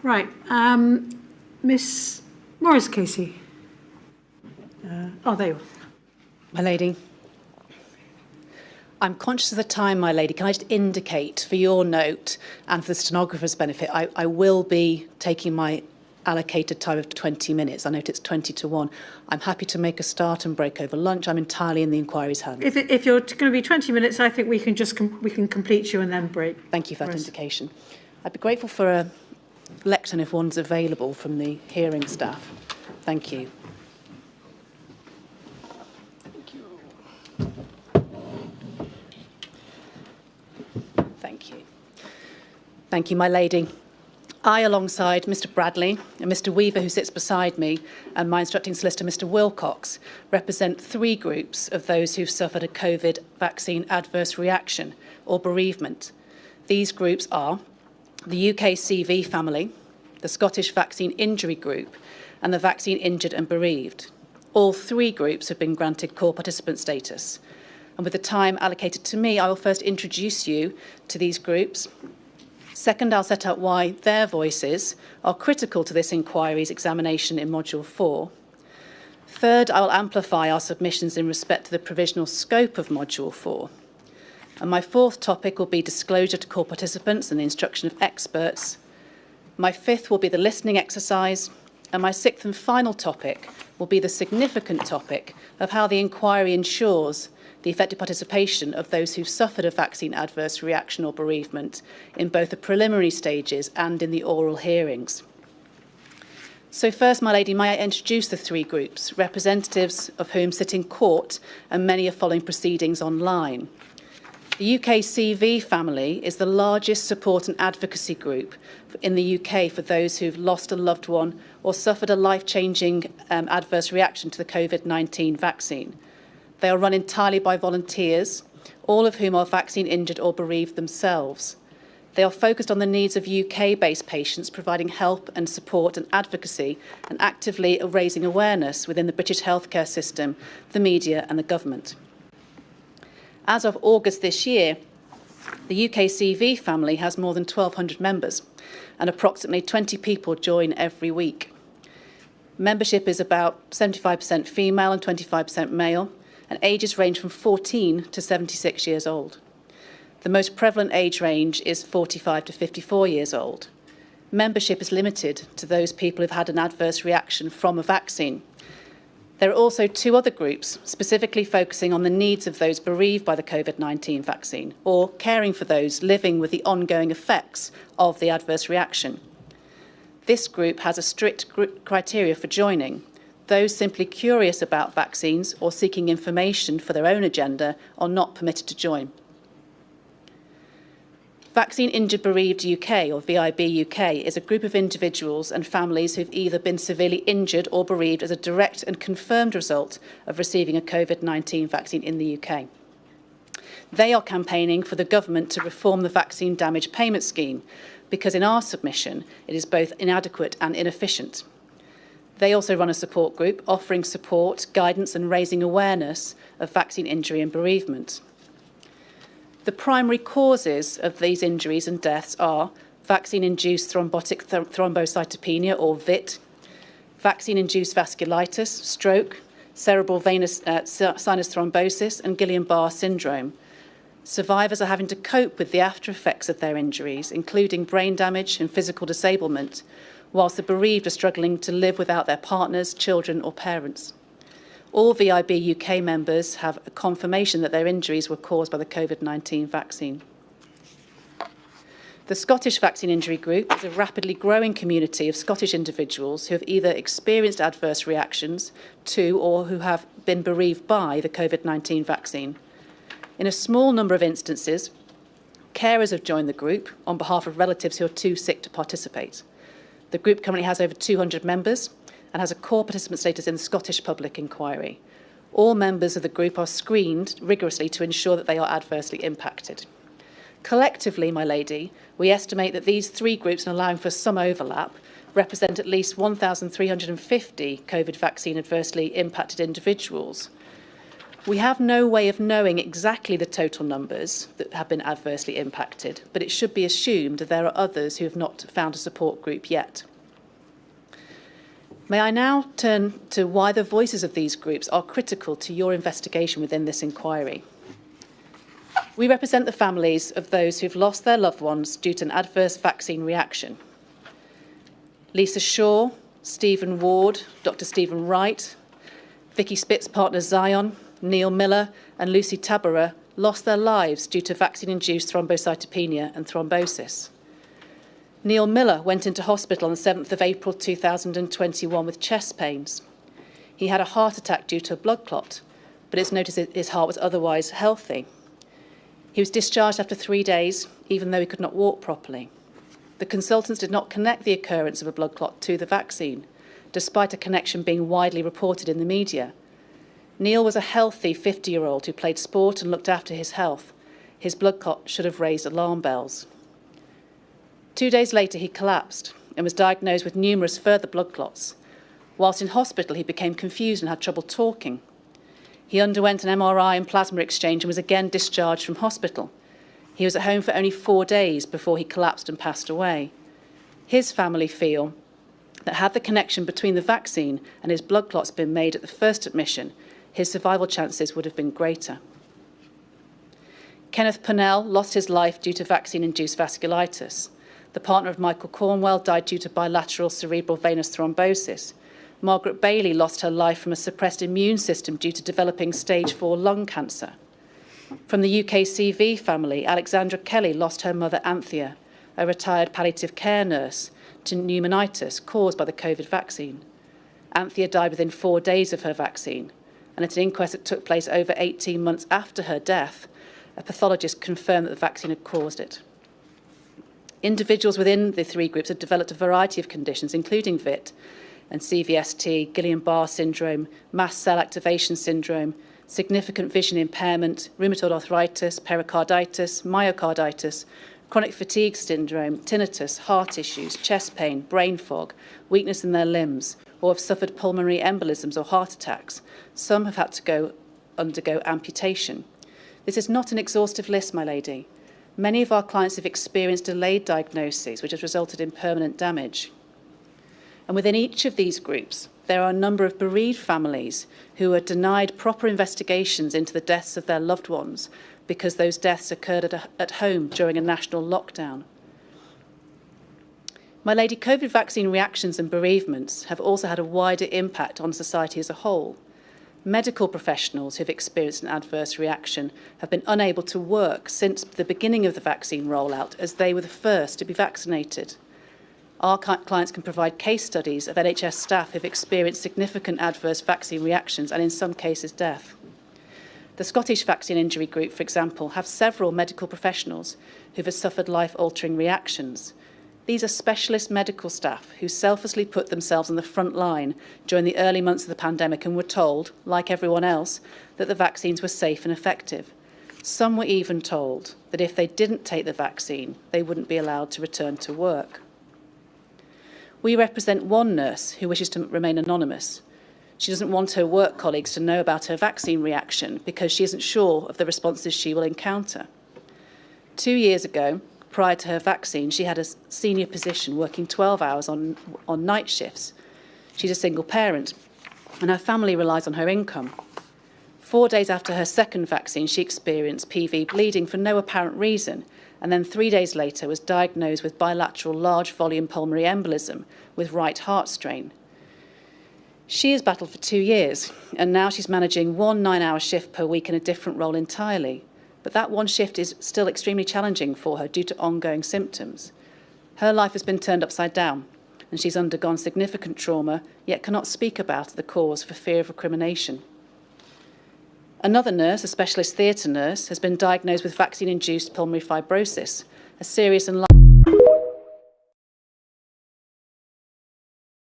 Right. Miss Morris-Casey. There you are. My lady. I'm conscious of the time, my lady. Can I just indicate for your note and for the stenographer's benefit, I will be taking my allocated time of 20 minutes. I note it's 20 to 1. I'm happy to make a start and break over lunch. I'm entirely in the inquiry's hands. If you're going to be 20 minutes, I think we can just we can complete you and then break. Thank you for that indication. I'd be grateful for a lectern if one's available from the hearing staff. Thank you. Thank you. Thank you, my lady. I, alongside Mr Bradley and Mr Weaver, who sits beside me, and my instructing solicitor, Mr Wilcox, represent 3 groups of those who've suffered a COVID vaccine adverse reaction or bereavement. These groups are the UK CV family, the Scottish Vaccine Injury Group, and the Vaccine Injured and Bereaved. All 3 groups have been granted core participant status. And with the time allocated to me, I will first introduce you to these groups. Second, I'll set out why their voices are critical to this inquiry's examination in Module 4. Third, I will amplify our submissions in respect to the provisional scope of Module 4. And my 4th topic will be disclosure to core participants and the instruction of experts. My 5th will be the listening exercise. And my 6th and final topic will be the significant topic of how the inquiry ensures the effective participation of those who've suffered a vaccine adverse reaction or bereavement in both the preliminary stages and in the oral hearings. So first, my lady, may I introduce the 3 groups, representatives of whom sit in court and many are following proceedings online. The UK CV family is the largest support and advocacy group in the UK for those who've lost a loved one or suffered a life-changing adverse reaction to the COVID-19 vaccine. They are run entirely by volunteers, all of whom are vaccine injured or bereaved themselves. They are focused on the needs of UK-based patients, providing help and support and advocacy and actively raising awareness within the British healthcare system, the media and the government. As of August this year, the UK CV family has more than 1,200 members and approximately 20 people join every week. Membership is about 75% female and 25% male, and ages range from 14 to 76 years old. The most prevalent age range is 45 to 54 years old. Membership is limited to those people who've had an adverse reaction from a vaccine. There are also 2 other groups specifically focusing on the needs of those bereaved by the COVID-19 vaccine or caring for those living with the ongoing effects of the adverse reaction. This group has a strict criteria for joining. Those simply curious about vaccines or seeking information for their own agenda are not permitted to join. Vaccine Injured Bereaved UK, or VIB UK, is a group of individuals and families who've either been severely injured or bereaved as a direct and confirmed result of receiving a COVID-19 vaccine in the UK. They are campaigning for the government to reform the vaccine damage payment scheme because in our submission it is both inadequate and inefficient. They also run a support group offering support, guidance and raising awareness of vaccine injury and bereavement. The primary causes of these injuries and deaths are vaccine-induced thrombotic thrombocytopenia or VIT, vaccine-induced vasculitis, stroke, cerebral venous sinus thrombosis and Guillain-Barré syndrome. Survivors are having to cope with the after effects of their injuries, including brain damage and physical disablement, whilst the bereaved are struggling to live without their partners, children or parents. All VIB UK members have a confirmation that their injuries were caused by the COVID-19 vaccine. The Scottish Vaccine Injury Group is a rapidly growing community of Scottish individuals who have either experienced adverse reactions to or who have been bereaved by the COVID-19 vaccine. In a small number of instances, carers have joined the group on behalf of relatives who are too sick to participate. The group currently has over 200 members and has a core participant status in the Scottish Public Inquiry. All members of the group are screened rigorously to ensure that they are adversely impacted. Collectively, my lady, we estimate that these 3 groups, and allowing for some overlap, represent at least 1,350 COVID vaccine adversely impacted individuals. We have no way of knowing exactly the total numbers that have been adversely impacted, but it should be assumed that there are others who have not found a support group yet. May I now turn to why the voices of these groups are critical to your investigation within this inquiry. We represent the families of those who've lost their loved ones due to an adverse vaccine reaction. Lisa Shaw, Stephen Ward, Dr. Stephen Wright, Vicky Spitt's partner Zion, Neil Miller and Lucy Tabarrah lost their lives due to vaccine-induced thrombocytopenia and thrombosis. Neil Miller went into hospital on the 7th of April 2021 with chest pains. He had a heart attack due to a blood clot, but it's noticed his heart was otherwise healthy. He was discharged after 3 days, even though he could not walk properly. The consultants did not connect the occurrence of a blood clot to the vaccine, despite a connection being widely reported in the media. Neil was a healthy 50-year-old who played sport and looked after his health. His blood clot should have raised alarm bells. 2 days later, he collapsed and was diagnosed with numerous further blood clots. Whilst in hospital, he became confused and had trouble talking. He underwent an MRI and plasma exchange and was again discharged from hospital. He was at home for only 4 days before he collapsed and passed away. His family feel that had the connection between the vaccine and his blood clots been made at the first admission, his survival chances would have been greater. Kenneth Purnell lost his life due to vaccine-induced vasculitis. The partner of Michael Cornwell died due to bilateral cerebral venous thrombosis. Margaret Bailey lost her life from a suppressed immune system due to developing stage 4 lung cancer. From the UKCV family, Alexandra Kelly lost her mother Anthea, a retired palliative care nurse, to pneumonitis caused by the COVID vaccine. Anthea died within 4 days of her vaccine, and at an inquest that took place over 18 months after her death, a pathologist confirmed that the vaccine had caused it. Individuals within the three groups have developed a variety of conditions, including VIT and CVST, Guillain-Barré syndrome, mast cell activation syndrome, significant vision impairment, rheumatoid arthritis, pericarditis, myocarditis, chronic fatigue syndrome, tinnitus, heart issues, chest pain, brain fog, weakness in their limbs, or have suffered pulmonary embolisms or heart attacks. Some have had to undergo amputation. This is not an exhaustive list, my lady. Many of our clients have experienced delayed diagnoses, which has resulted in permanent damage. And within each of these groups, there are a number of bereaved families who are denied proper investigations into the deaths of their loved ones because those deaths occurred at home during a national lockdown. My lady, COVID vaccine reactions and bereavements have also had a wider impact on society as a whole. Medical professionals who've experienced an adverse reaction have been unable to work since the beginning of the vaccine rollout, as they were the first to be vaccinated. Our clients can provide case studies of NHS staff who've experienced significant adverse vaccine reactions and in some cases death. The Scottish Vaccine Injury Group, for example, have several medical professionals who've suffered life-altering reactions. These are specialist medical staff who selflessly put themselves on the front line during the early months of the pandemic and were told, like everyone else, that the vaccines were safe and effective. Some were even told that if they didn't take the vaccine, they wouldn't be allowed to return to work. We represent one nurse who wishes to remain anonymous. She doesn't want her work colleagues to know about her vaccine reaction because she isn't sure of the responses she will encounter. 2 years ago, prior to her vaccine, she had a senior position working 12 hours on night shifts. She's a single parent, and her family relies on her income. 4 days after her second vaccine, she experienced PV bleeding for no apparent reason, and then 3 days later was diagnosed with bilateral large volume pulmonary embolism with right heart strain. She has battled for 2 years, and now she's managing 1 9-hour shift per week in a different role entirely. But that one shift is still extremely challenging for her due to ongoing symptoms. Her life has been turned upside down, and she's undergone significant trauma, yet cannot speak about the cause for fear of recrimination. Another nurse, a specialist theatre nurse, has been diagnosed with vaccine-induced pulmonary fibrosis, a serious and